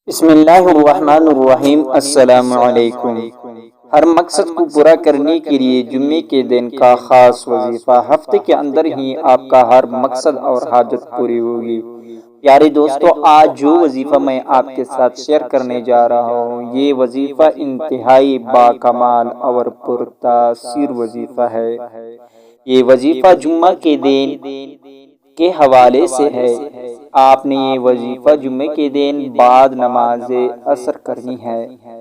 بسم اللہ الرحمن الرحیم۔ السلام علیکم۔ ہر مقصد کو پورا کرنے کے لیے جمعے کے دن کا خاص وظیفہ، ہفتے کے اندر ہی آپ کا ہر مقصد اور حاجت پوری ہوگی۔ پیارے دوستو، آج جو وظیفہ میں آپ کے ساتھ شیئر کرنے جا رہا ہوں، یہ وظیفہ انتہائی باکمال اور پرتاثیر وظیفہ ہے۔ یہ وظیفہ جمعہ کے دن کے حوالے سے ہے۔ آپ نے یہ وظیفہ جمعے کے دن بعد نماز عصر کرنی ہے۔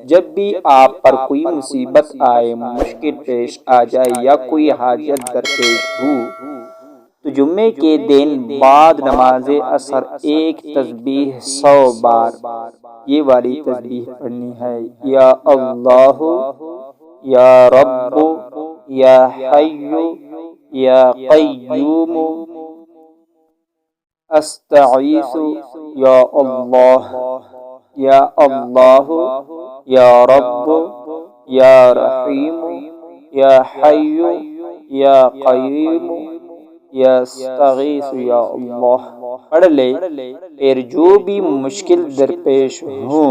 جب بھی آپ پر کوئی مصیبت آئے، مشکل پیش آ جائے یا کوئی حاجت درپیش ہو، تو جمعے کے دن بعد نماز عصر ایک تسبیح 100 بار یہ والی تسبیح پڑھنی ہے: یا اللہ، یا رب، یا حی، یا قیوم، استغیث، یا اللہ، یا اللہ، یا رب، یا رحیم، یا حی، یا قیوم، یا استغیث، یا اللہ پڑھ لے۔ پھر جو بھی مشکل درپیش ہو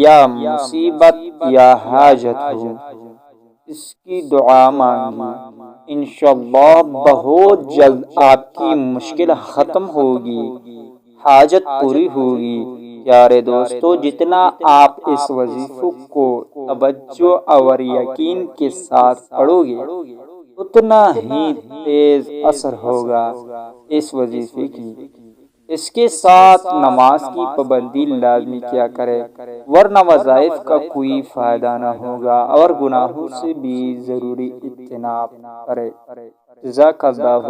یا مصیبت یا حاجت ہو، اس کی دعا مانگی، انشاءاللہ بہت جلد آپ کی مشکل ختم ہوگی، حاجت پوری ہوگی۔ پیارے دوستو، جتنا آپ اس وظیفے کو توجہ اور یقین کے ساتھ پڑھو گے، اتنا ہی تیز اثر ہوگا اس وظیفے کی۔ اس کے ساتھ نماز کی پابندی لازمی کیا کرے، ورنہ وظائف کا کوئی فائدہ نہ ہوگا، اور گناہوں سے بھی ضروری اجتناب کرے۔ جزاک اللہ